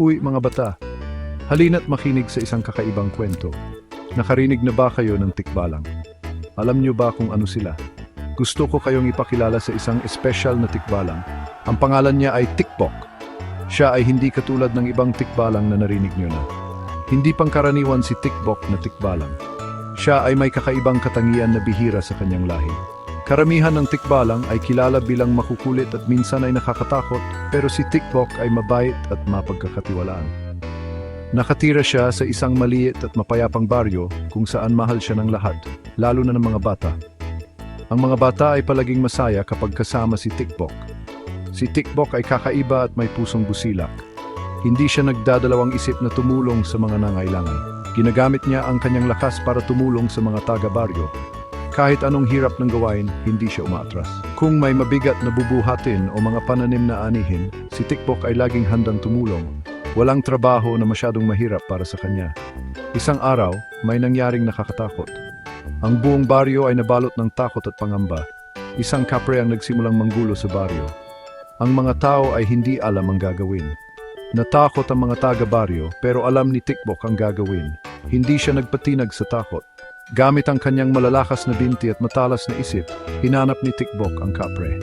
Uy, mga bata, halina't makinig sa isang kakaibang kwento. Nakarinig na ba kayo ng tikbalang? Alam niyo ba kung ano sila? Gusto ko kayong ipakilala sa isang espesyal na tikbalang. Ang pangalan niya ay Tikbok. Siya ay hindi katulad ng ibang tikbalang na narinig niyo na. Hindi pangkaraniwan si Tikbok na tikbalang. Siya ay may kakaibang katangian na bihira sa kanyang lahi. Karamihan ng tikbalang ay kilala bilang makukulit at minsan ay nakakatakot, pero si Tikbok ay mabait at mapagkakatiwalaan. Nakatira siya sa isang maliit at mapayapang baryo kung saan mahal siya ng lahat, lalo na ng mga bata. Ang mga bata ay palaging masaya kapag kasama si Tikbok. Si Tikbok ay kakaiba at may pusong busilak. Hindi siya nagdadalawang isip na tumulong sa mga nangailangan. Ginagamit niya ang kanyang lakas para tumulong sa mga taga-baryo. Kahit anong hirap ng gawain, hindi siya umaatras. Kung may mabigat na bubuhatin o mga pananim na anihin, si Tikbok ay laging handang tumulong. Walang trabaho na masyadong mahirap para sa kanya. Isang araw, may nangyaring nakakatakot. Ang buong baryo ay nabalot ng takot at pangamba. Isang kapre ang nagsimulang manggulo sa baryo. Ang mga tao ay hindi alam ang gagawin. Natakot ang mga taga-baryo pero alam ni Tikbok ang gagawin. Hindi siya nagpatinag sa takot. Gamit ang kanyang malalakas na binti at matalas na isip, hinanap ni Tikbok ang kapre.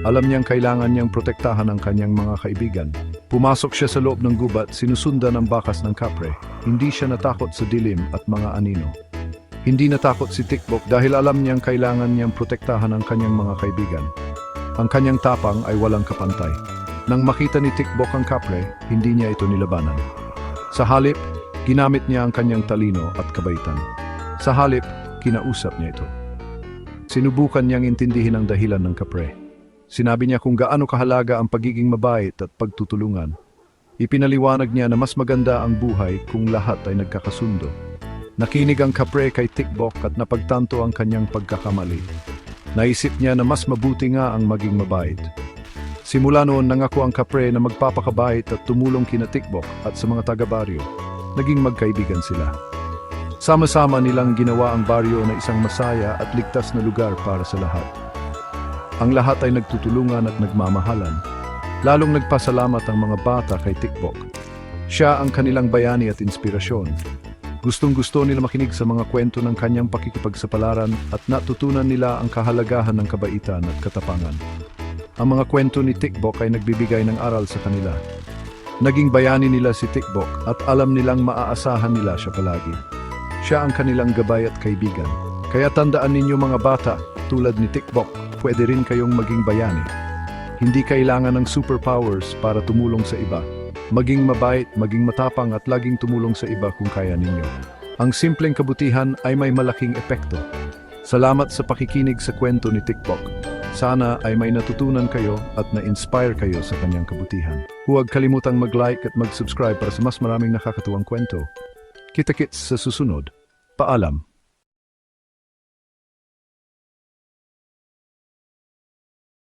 Alam niyang kailangan niyang protektahan ang kanyang mga kaibigan. Pumasok siya sa loob ng gubat, sinusundan ang bakas ng kapre. Hindi siya natakot sa dilim at mga anino. Hindi natakot si Tikbok dahil alam niyang kailangan niyang protektahan ang kanyang mga kaibigan. Ang kanyang tapang ay walang kapantay. Nang makita ni Tikbok ang kapre, hindi niya ito nilabanan. Sa halip, ginamit niya ang kanyang talino at kabaitan. Sa halip, kinausap niya ito. Sinubukan niyang intindihin ang dahilan ng kapre. Sinabi niya kung gaano kahalaga ang pagiging mabait at pagtutulungan. Ipinaliwanag niya na mas maganda ang buhay kung lahat ay nagkakasundo. Nakinig ang kapre kay Tikbok at napagtanto ang kanyang pagkakamali. Naisip niya na mas mabuti nga ang maging mabait. Simula noon nangako ang kapre na magpapakabait at tumulong kina Tikbok at sa mga taga-baryo. Naging magkaibigan sila. Sama-sama nilang ginawa ang baryo na isang masaya at ligtas na lugar para sa lahat. Ang lahat ay nagtutulungan at nagmamahalan. Lalong nagpasalamat ang mga bata kay Tikbok. Siya ang kanilang bayani at inspirasyon. Gustong-gusto nila makinig sa mga kwento ng kanyang pakikipagsapalaran at natutunan nila ang kahalagahan ng kabaitan at katapangan. Ang mga kwento ni Tikbok ay nagbibigay ng aral sa kanila. Naging bayani nila si Tikbok at alam nilang maaasahan nila siya palagi. Siya ang kanilang gabay at kaibigan. Kaya tandaan ninyo mga bata, tulad ni Tikbok, pwede rin kayong maging bayani. Hindi kailangan ng superpowers para tumulong sa iba. Maging mabait, maging matapang at laging tumulong sa iba kung kaya ninyo. Ang simpleng kabutihan ay may malaking epekto. Salamat sa pakikinig sa kwento ni Tikbok. Sana ay may natutunan kayo at na-inspire kayo sa kanyang kabutihan. Huwag kalimutang mag-like at mag-subscribe para sa mas maraming nakakatuwang kwento. Kita-kits sa susunod. Paalam.